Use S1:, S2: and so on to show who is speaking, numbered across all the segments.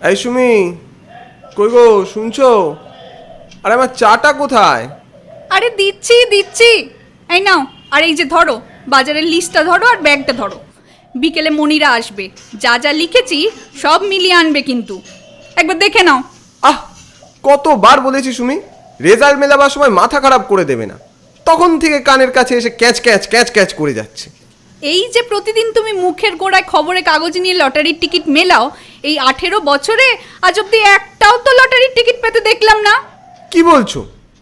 S1: এই সুমি, কই গো, শুনছো? আরে আমার চাটা কোথায়?
S2: আরে দিচ্ছি দিচ্ছি, এই নাও। আর এই যে ধরো, বাজারের লিস্টটা ধরো আর ব্যাগটা ধরো। বিকেলে মনিরা আসবে, যা যা লিখেছি সব মিলিয়ে আনবে কিন্তু। একবার দেখে নাও।
S1: আহ, কতবার বলেছি সুমি, রেজাল্ট মেলাবার সময় মাথা খারাপ করে দেবে না। তখন থেকে কানের কাছে এসে ক্যাচ ক্যাচ ক্যাচ ক্যাচ করে যাচ্ছে।
S2: এই যে প্রতিদিন তুমি মুখের গোড়ায় খবরে কাগজ নিয়ে লটারির টিকিট মেলাও, এই 18 বছরে আজ অব্দি একটাও তো লটারির টিকিট পেতে দেখলাম না।
S1: কি বলছো?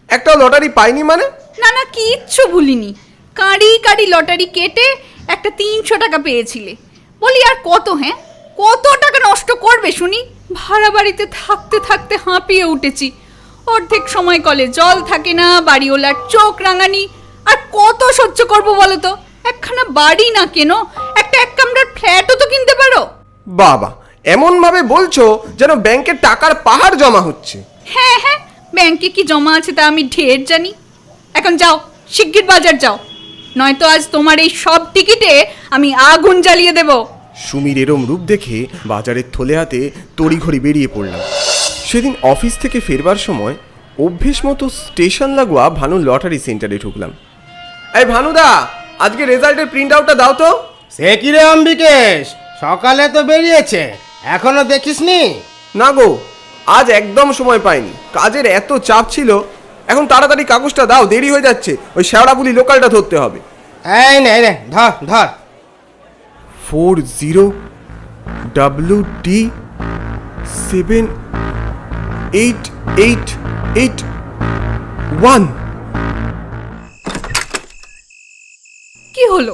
S1: একটা লটারি পাইনি মানে?
S2: না না, কিচ্ছু ভুলিনি। কাঁড়ি কাঁড়ি লটারি কেটে একটা 300 টাকা পেয়েছিলে। বলি আর কত, হ্যাঁ কত টাকা নষ্ট করবে শুনি? ভাড়া বাড়িতে থাকতে থাকতে হাঁপিয়ে উঠেছি। অর্ধেক সময় কলে জল থাকে না, বাড়িওয়ালার চোখ রাঙানি। আর কত সহ্য করবো বলো তো? একখানা বাড়ি না কেন, একটা এক কামরার ফ্ল্যাটও তো কিনতে পারো।
S1: বাবা, এমন ভাবে বলছো যেন ব্যাংকের টাকার পাহাড় জমা হচ্ছে।
S2: হ্যাঁ হ্যাঁ, ব্যাংকে কি জমা আছে তা আমি ঢের জানি। এখন যাও, শিগগির বাজার যাও, নয়তো আজ তোমার এই সব টিকিটে আমি আগুন জ্বালিয়ে দেব।
S1: সুমির এরম রূপ দেখে বাজারের থলে হাতে তড়িঘড়ি বেরিয়ে পড়লাম। সেদিন অফিস থেকে ফেরবার সময় অভ্যেস মতো স্টেশন লাগোয়া ভানু লটারি সেন্টারে ঢুকলাম। এই ভানুদা, আজকে রেজাল্টের প্রিন্ট আউটটা দাও তো।
S3: সে কি রে অম্বিকেশ, সকালে তো বেরিয়েছে, এখনো দেখিসনি?
S1: না গো, আজ একদম সময় পাইনি, কাজের এত চাপ ছিল। এখন তাড়াতাড়ি কাগজটা দাও, দেরি হয়ে যাচ্ছে, ওই শেওড়াপুলি লোকালটা ধরতে হবে।
S3: এই নে নে, ধর ধর।
S1: 40WD7881।
S2: কি হলো?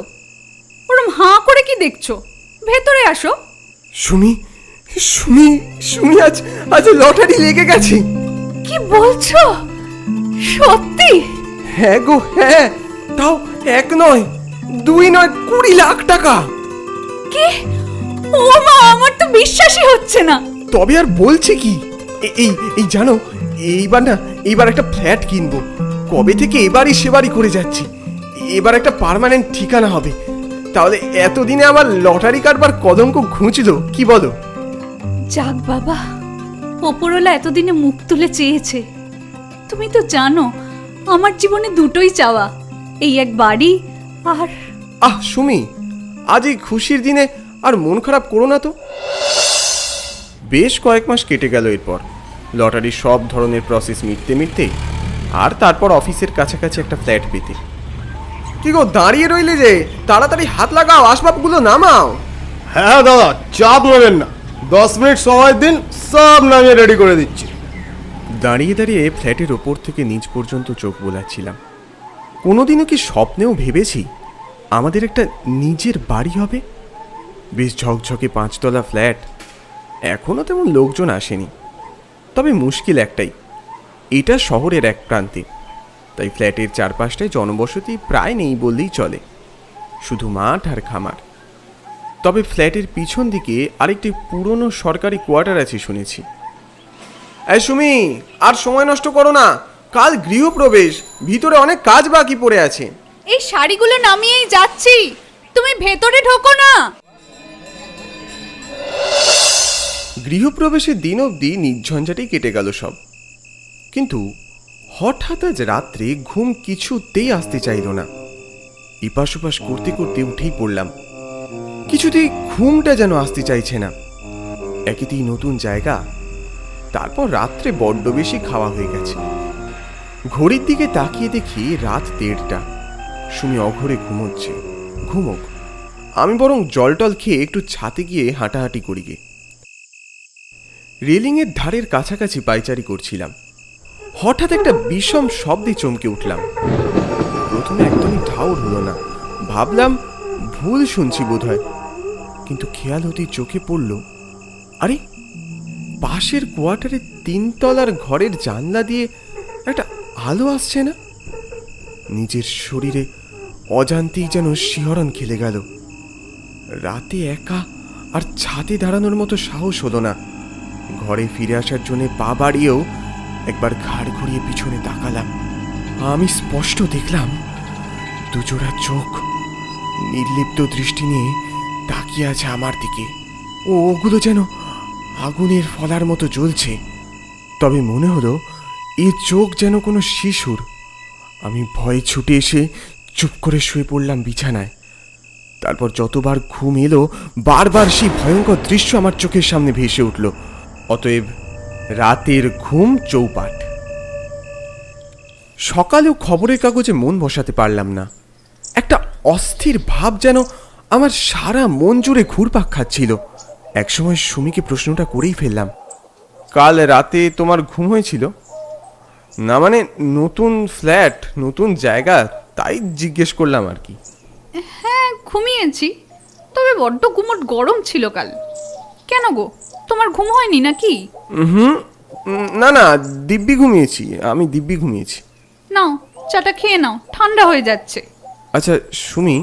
S2: ওরম হাঁ করে কি দেখছো? ভেতরে আসো।
S1: সুমি, সুমি, সুমি, আজ আজ লটারি লেগে গেছে।
S2: কি বলছো? সত্যি?
S1: হ্যাঁ গো হ্যাঁ, তাও 1 নয় 2 নয়, 20 লাখ টাকা।
S2: কি? ও মা, আমার তো বিশ্বাসই হচ্ছে না।
S1: তবে আর বলছে কি, এই এই জানো, এইবার একটা ফ্ল্যাট কিনবো। কবে থেকে এবারই সেবারই করে যাচ্ছি, এবার একটা পার্মানেন্ট ঠিকানা হবে। তাহলে এতদিনে আমার লটারি কাটবার কদঙ্ক ঘুচলো, কি বলো?
S2: যাক বাবা, ওপরওয়ালা এতদিনে মুখ তুলে চেয়েছে। তুমি তো জানো আমার জীবনে দুটোই চাওয়া, এই এক বাড়ি আর।
S1: আহ সুমি, আজ এই খুশির দিনে আর মন খারাপ করো না তো। বেশ কয়েক মাস কেটে গেল এরপর, লটারির সব ধরনের প্রসেস মিটতে মিটতে, আর তারপর অফিসের কাছাকাছি একটা ফ্ল্যাট পেতে। কি গো, দাঁড়িয়ে রইলে যে, তাড়াতাড়ি হাত লাগাও, আসবাবগুলো নামাও।
S3: হ্যাঁ দাদা, চাপ নেবেন না, 10 মিনিট সময় দিন, সব নামিয়ে রেডি করে দিচ্ছি।
S1: দাঁড়িয়ে দাঁড়িয়ে ফ্ল্যাটের ওপর থেকে নিচ পর্যন্ত চোখ বোলাচ্ছিলাম। কোনোদিনও কি স্বপ্নেও ভেবেছি আমাদের একটা নিজের বাড়ি হবে? বেশ ঝকঝকে 5 তলা ফ্ল্যাট। এখনও তেমন লোকজন আসেনি, তবে মুশকিল একটাই, এটা শহরের এক প্রান্তে, তাই ফ্ল্যাটের চারপাশটায় জনবসতি প্রায় নেই বললেই চলে, শুধু মাঠ আর খামার। তবে ফ্ল্যাটের পিছন দিকে আরেকটি পুরনো সরকারি কোয়ার্টার আছে শুনেছি। এই সুমি, আর সময় নষ্ট করো না, কাল গৃহপ্রবেশ, ভিতরে অনেক কাজ বাকি পড়ে আছে।
S2: এই শাড়িগুলো নামিয়েই যাচ্ছি, তুমি ভেতরে ঢোকো না।
S1: গৃহপ্রবেশের দিন অবধি নির্ঝঞ্ঝাটেই কেটে গেল সব, কিন্তু হঠাৎ আজ রাত্রে ঘুম কিছুতেই আসতে চাইল না। ইপাশ ওপাশ করতে করতে উঠেই পড়লাম, কিছুতেই ঘুমটা যেন আসতে চাইছে না। একেতেই নতুন জায়গা, তারপর রাত্রে বড্ড বেশি খাওয়া হয়ে গেছে। ঘড়ির দিকে তাকিয়ে দেখি রাত 1:30। সুমি অঘরে ঘুমোচ্ছে, ঘুমোক, আমি বরং জল টল খেয়ে একটু ছাতে গিয়ে হাঁটাহাঁটি করি গে। রেলিংয়ের ধারের কাছাকাছি পায়চারি করছিলাম, হঠাৎ একটা বিষম শব্দে চমকে উঠলাম। প্রথমে একদমই ঠাউর হলো না, ভাবলাম ভুল শুনছি বোধহয়, কিন্তু খেয়াল হতেই চোখে পড়ল, আরে পাশের কোয়ার্টারে 3 তলার ঘরের জানলা দিয়ে একটা আলো আসছে না। নিজের শরীরে অজান্তেই যেন শিহরণ খেলে গেল। রাতে একা আর ছাদে দাঁড়ানোর মতো সাহস হলো না। ঘরে ফিরে আসার জন্য পা বাড়িয়েও একবার ঘাড় ঘুরিয়ে পিছনে তাকালাম। আমি স্পষ্ট দেখলাম দুজোড়া চোখ নির্লিপ্ত দৃষ্টি নিয়ে তাকিয়ে আছে আমার দিকে। ওগুলো যেন আগুনের ফলার মতো জ্বলছে। তবে মনে হলো এ চোখ যেন কোনো শিশুর। আমি ভয়ে ছুটে এসে চুপ করে শুয়ে পড়লাম বিছানায়। তারপর যতবার ঘুম এলো বারবার সেই ভয়ঙ্কর দৃশ্য আমার চোখের সামনে ভেসে উঠল। অতএব রাতের ঘুম চৌপাট। সকালেও খবরের কাগজে মন বসাতে পারলাম না। একটা অস্থির ভাব যেন আমার সারা মন জুড়ে ঘুরপাক খাচ্ছিল। একসময় সুমিকে প্রশ্নটা করেই ফেললাম, কাল রাতে তোমার ঘুম হয়েছিল? না মানে নতুন ফ্ল্যাট, নতুন জায়গা, তাই জিজ্ঞেস করলাম আর কি।
S2: হ্যাঁ ঘুমিয়েছি, তবে বড্ড গুমোট গরম ছিল কাল। কেন গো, তোমার ঘুম হয়নি নাকি?
S1: না না, দিব্যি ঘুমিয়েছি, আমি দিব্যি ঘুমিয়েছি।
S2: নাও চাটা খেয়ে নাও, ঠান্ডা হয়ে যাচ্ছে।
S1: আচ্ছা সুমি,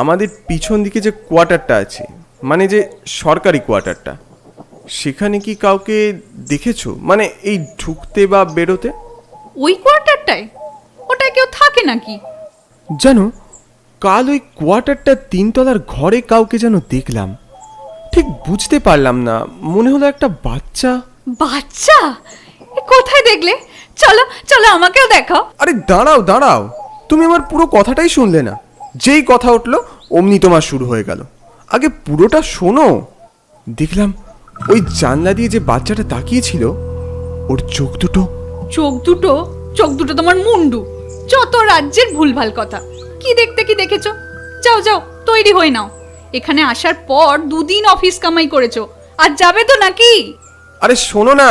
S1: আমাদের পিছন দিকে যে কোয়ার্টারটা আছে, মানে যে সরকারি কোয়ার্টারটা, সেখানে কি কাউকে দেখেছো? মানে এই ঢুকতে বা বেরোতে?
S2: ওই কোয়ার্টারটায়? ওটায় কেউ থাকে নাকি?
S1: জানো, কাল ওই কোয়ার্টারটা 3 তলার ঘরে কাউকে যেন দেখলাম। ঠিক বুঝতে পারলাম না, মনে হলো একটা বাচ্চা।
S2: বাচ্চা? এ কোথায় দেখলে? চলো চলো, আমাকেও দেখাও।
S1: আরে দাঁড়াও দাঁড়াও, তুমি আমার পুরো কথাটাই শুনলে না। যেই কথা উঠলো অমনি তোমার শুরু হয়ে গেল। আগে পুরোটা শোনো। দেখলাম ওই জানলা দিয়ে যে বাচ্চাটা তাকিয়েছিল, ওর চোখ দুটো।
S2: চোখ দুটো? চোখ দুটো তোমার মুন্ডু। যত রাজ্যের ভুলভাল কথা। কি দেখতে কি দেখেছো? যাও যাও, তৈরি হয়ে নাও। এখানে আসার পর 2 দিন অফিস কামাই করেছো, আর যাবে তো নাকি?
S1: আরে শোনো না।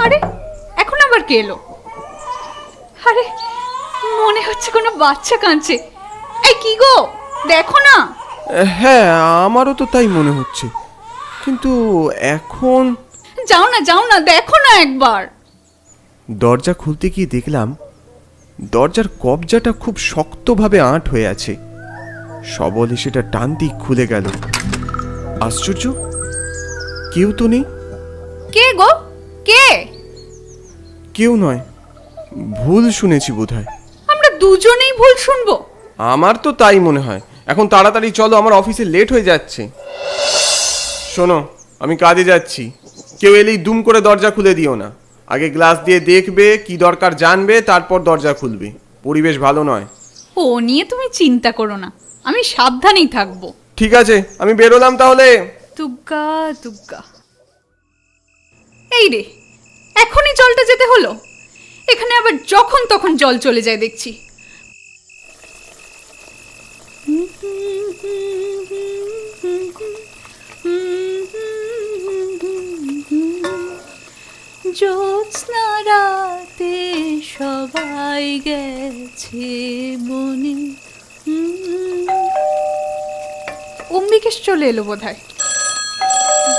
S2: আরে এখন আবার কে এলো? আরে মনে হচ্ছে কোনো বাচ্চা কাঁদছে। এই কি গো, দেখো না।
S1: হ্যাঁ, আমারও তো তাই মনে হচ্ছে, কিন্তু এখন।
S2: যাও না যাও না, দেখো না একবার।
S1: দরজা খুলতে গিয়ে দেখলাম দরজার কবজাটা খুব শক্তভাবে আঁট হয়ে আছে। সবলে সেটা টানতেই খুলে গেল। আশ্চর্য, কেউ তো নেই।
S2: কে গো, কে?
S1: কেউ নয়, ভুল শুনেছি বোধহয়।
S2: আমরা দুজনেই ভুল শুনবো?
S1: আমার তো তাই মনে হয়। এখন তাড়াতাড়ি চলো, আমার অফিসে লেট হয়ে যাচ্ছে। শোনো, আমি কাজে যাচ্ছি। কেউ এলেই দুম করে দরজা খুলে দিও না। আগে গ্লাস দিয়ে দেখবে, কি দরকার জানবে, তারপর দরজা খুলবে। পরিবেশ ভালো নয়।
S2: ও নিয়ে তুমি চিন্তা করো না, আমি সাবধানেই থাকবো।
S1: ঠিক আছে, আমি বেরোলাম তাহলে।
S2: দুগ্গা দুগ্গা। এই রে, এখনই জলটা যেতে হলো। এখানে আবার যখন তখন জল চলে যায় দেখছি। জ্যোৎস্না রাতে সবাই গেছে বনে। অম্বিকেশ চলে এলো বোধহয়।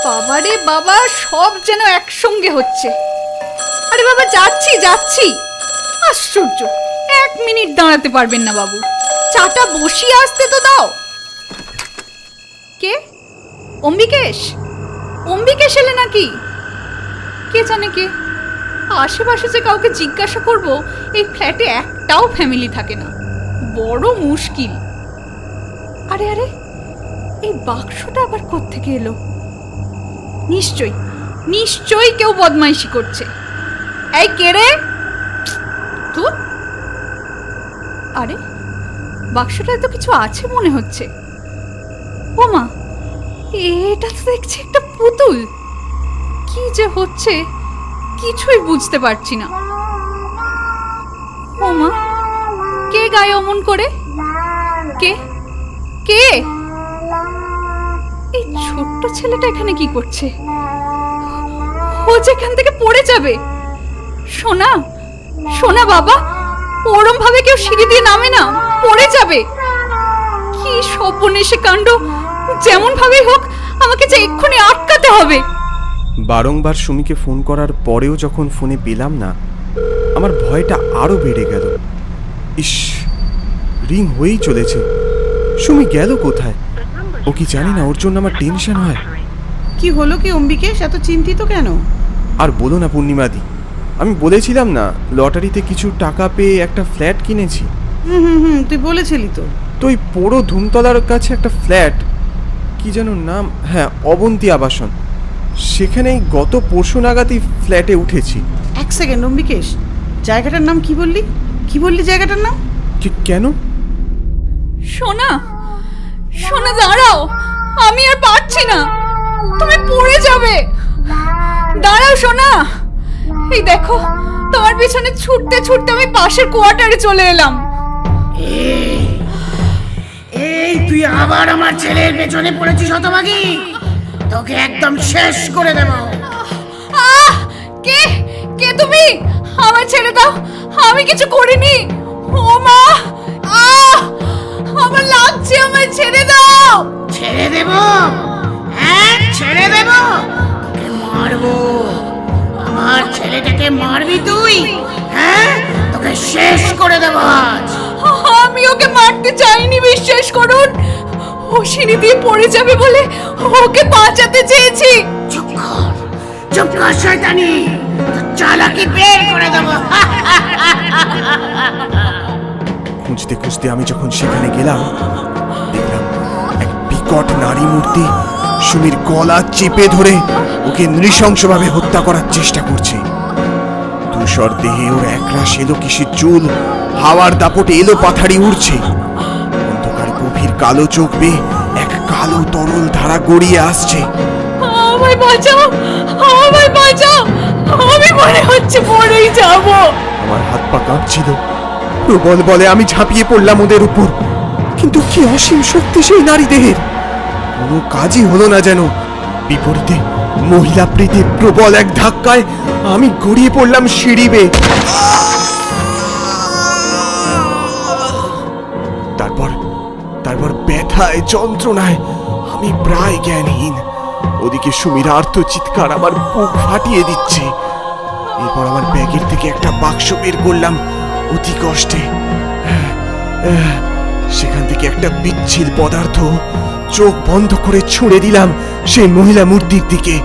S2: বাবারে বাবা, সব যেন একসঙ্গে হচ্ছে। আরে বাবা, যাচ্ছি যাচ্ছি। আশ্চর্য, 1 মিনিট দাঁড়াতে পারবেন না বাবু? চাটা বসিয়ে আসতে তো দাও। কে? অম্বিকেশ? অম্বিকেশ এলে নাকি? কে জানে কে। আশেপাশে যে কাউকে জিজ্ঞাসা করব, এই ফ্ল্যাটে একটাও ফ্যামিলি থাকে না। বড় মুশকিল। আরে আরে, এই বাক্সটা আবার কোত্থেকে এলো? নিশ্চয়ই নিশ্চয়ই কেউ বদমাইশি করছে। এই কে রে? ধুর। আরে বাক্সটায় তো কিছু আছে মনে হচ্ছে। ও মা, এটা তো দেখছি একটা পুতুল। কি যে হচ্ছে কিছুই বুঝতে পারছি না। ও মা, কে গায়ে অমন করে? কে কে? এই ছোট্ট ছেলেটা এখানে কি করছে? ও যেখান থেকে পড়ে যাবে। সোনা, সোনা বাবা, ওরম ভাবে কেউ সিঁড়ি দিয়ে নামে না, পড়ে যাবে। কি সর্বনেশে কাণ্ড! যেমন ভাবেই হোক আমাকে যে এক্ষুনি আটকাতে হবে।
S1: বারংবার সুমিকে ফোন করার পরেও যখন ফোনে পেলাম না, আমার ভয়টা আরো বেড়ে গেল। ইস, রিং হয়েই চলেছে। সুমি গেল কোথায়? ও কি জানি না ওর জন্য আমার টেনশন হয়।
S4: কি হলো কি অম্বিকেশ, এত চিন্তিত কেন?
S1: আর বলো না পূর্ণিমাদি, আমি বলেছিলাম না লটারিতে কিছু টাকা পেয়ে একটা ফ্ল্যাট কিনেছি।
S4: হুম, তুই বলেছিলি তো।
S1: তো ওই পোড়ো ধুমতলার কাছে একটা ফ্ল্যাট, কি যেন নাম, হ্যাঁ অবন্তী আবাসন। সেখানেই গত পরশু নাগাদই ফ্ল্যাটে উঠেছি।
S4: এক সেকেন্ড অম্বিকেশ, জায়গাটার নাম কি বললি? কি বললি জায়গাটার নাম?
S1: কেন?
S2: সোনা, সোনা দাঁড়াও, আমি আর পারছি না, তুমি পড়ে যাবে। দাঁড়াও সোনা, এই দেখো তোমার পিছনে ছুটতে ছুটতে আমি পাশের কোয়ার্টারে চলে এলাম।
S5: এই তুই আবার আমার ছেলের পেছনে পড়েছিস হতভাগী, তোকে একদম শেষ করে দেব।
S2: আহ! কে কে তুমি? আমার ছেড়ে দাও, আমি কিছু করিনি। ও মা, আহ! আমার লাগছে, আমায় ছেড়ে দাও।
S5: ছেড়ে দেব? হ্যাঁ ছেড়ে দেব, তোকে মারবো। আমার ছেলেটাকে মারবি তুই? হ্যাঁ তোকে শেষ করে দেব আজ।
S2: আমি ওকে মারতে চাইনি, বিশ্বাস করুন। ও সিঁড়ি দিয়ে পড়ে যাবে বলে ওকে বাঁচাতে চেয়েছি।
S5: চুপ কর শয়তানি, তোর চালাকি বের করে দেব।
S1: খুঁজতে খুঁজতে আমি যখন সেখানে গেলাম, দেখলাম এক বিকট নারী মূর্তি সুমির গলা চেপে ধরে ওকে নৃশংসভাবে হত্যা করার চেষ্টা করছে। ধূসর দেহে ওর একরাশ এলো কিসের চুল হাওয়ার দাপটে এলো পাথাড়ি উড়ছে। অন্ধকার গভীর কালো চোখ বেয়ে এক কালো তরল ধারা গড়িয়ে আসছে।
S2: আমায় বাঁচাও, আমায় বাঁচাও, আমি মনে হচ্ছে পড়েই যাব।
S1: আমার হাত পা কাঁপছিল, প্রবল বলে আমি ঝাঁপিয়ে পড়লাম ওদের উপর। কিন্তু কি অসীম শক্তি সেই নারী দেহের, কোনো কাজই হলো না যেন। বিপরীতে মহিলা প্রীতির প্রবল এক ধাক্কায় আমি গড়িয়ে পড়লাম সিঁড়ি বেয়ে। তারপর ব্যথায় যন্ত্রণায় আমি প্রায় জ্ঞানহীন। ওদিকে সুমির আর্ত চিৎকার আমার বুক ফাটিয়ে দিচ্ছে। এরপর আমার ব্যাগের থেকে একটা বাক্স বের করলাম অতি কষ্টে। সেখান থেকে একটা বিচ্ছিল পদার্থ চোখ বন্ধ করে ছুঁড়ে দিলাম সেই মহিলা মূর্তির দিকে।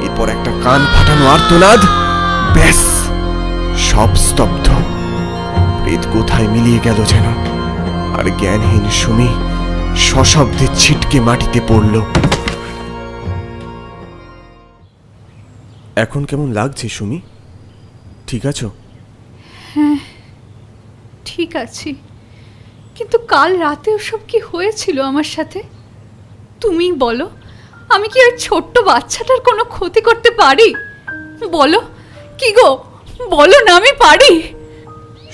S1: এরপর একটা কান ফাটানো আর্তনাদ, ব্যাস সব স্তব্ধ। প্রেত কোথায় মিলিয়ে গেল যেন, আর জ্ঞানহীন সুমি সশব্দে ছিটকে মাটিতে পড়ল। এখন কেমন লাগছে সুমি? ঠিক আছো?
S2: ঠিক আছি, কিন্তু কাল রাতে ওসব কি হয়েছিল আমার সাথে? তুমি বলো, আমি কি ওই ছোট্ট বাচ্চাটার কোনো ক্ষতি করতে পারি? বলো কি গো, বলো না, আমি পারি?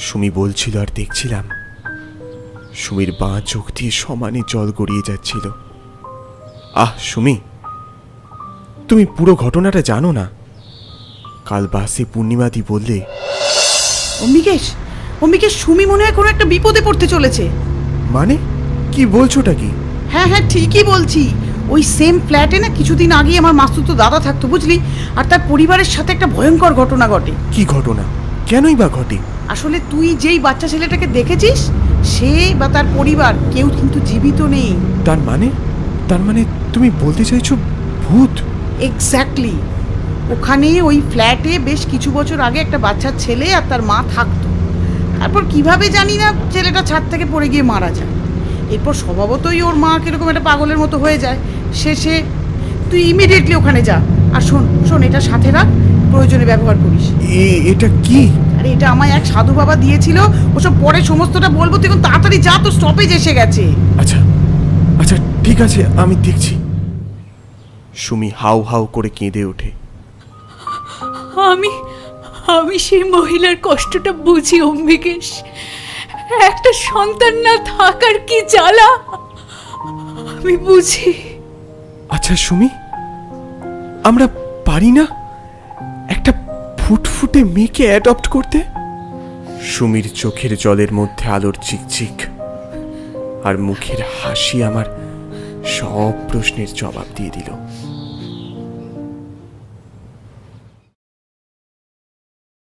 S1: সুমি বলছিল আর দেখছিলাম সুমির বাঁ চোখ দিয়ে সমানে জল গড়িয়ে যাচ্ছিল। আহ সুমি, তুমি পুরো ঘটনাটা জানো না। কাল বাসে পূর্ণিমাদি বললে।
S4: অম্বিকেশ, অম্বিকেশ, সুমি মনে হয় কোনো একটা বিপদে পড়তে চলেছে।
S1: মানে কি বলছোটা কি?
S4: হ্যাঁ হ্যাঁ ঠিকই বলছি। ওই সেম ফ্ল্যাটে না কিছুদিন আগে আমার মাসুতো দাদা থাকতো বুঝলি, আর তার পরিবারের সাথে একটা ভয়ঙ্কর ঘটনা ঘটে।
S1: কি ঘটনা? কেনই বা ঘটে?
S4: আসলে তুই যেই বাচ্চা ছেলেটাকে দেখেছিস, সে বা তার পরিবার কেউ কিন্তু জীবিত নেই।
S1: তার মানে তুমি বলতে চাইছো ভূত?
S4: এক্স্যাক্টলি। ওখানে ওই ফ্ল্যাটে বেশ কিছু বছর আগে একটা বাচ্চা ছেলে আর তার মা থাকতো। তারপর কিভাবে জানি না ছেলেটা ছাদ থেকে পড়ে গিয়ে মারা যায়। এরপর স্বভাবতই ওর মা কিরকম একটা পাগলের মতো হয়ে যায়। শেষে তুই ইমিডিয়েটলি ওখানে যা, আর শোন এটা সাথে রাখ, প্রয়োজনে ব্যবহার করিস।
S1: এটা কি?
S4: আরে এটা আমায় এক সাধু বাবা দিয়েছিল, ওসব পরে সমস্তটা বলবো, তুই এখন তাড়াতাড়ি যা, তো স্টপেজ এসে গেছে।
S1: আচ্ছা আচ্ছা ঠিক আছে, আমি দেখছি। সুমি হাউ হাউ করে কেঁদে ওঠে।
S2: আমি সেই মহিলার কষ্টটা বুঝি অম্বিকেশ। একটা সন্তান না থাকার কি জ্বালা আমি বুঝি।
S1: আচ্ছা সুমি, আমরা পারি না একটা ফুটফুটে মেয়েকে অ্যাডপ্ট করতে? সুমির চোখের জলের মধ্যে আলোর চিকচিক, আর মুখের হাসি আমার সব প্রশ্নের জবাব দিয়ে দিল।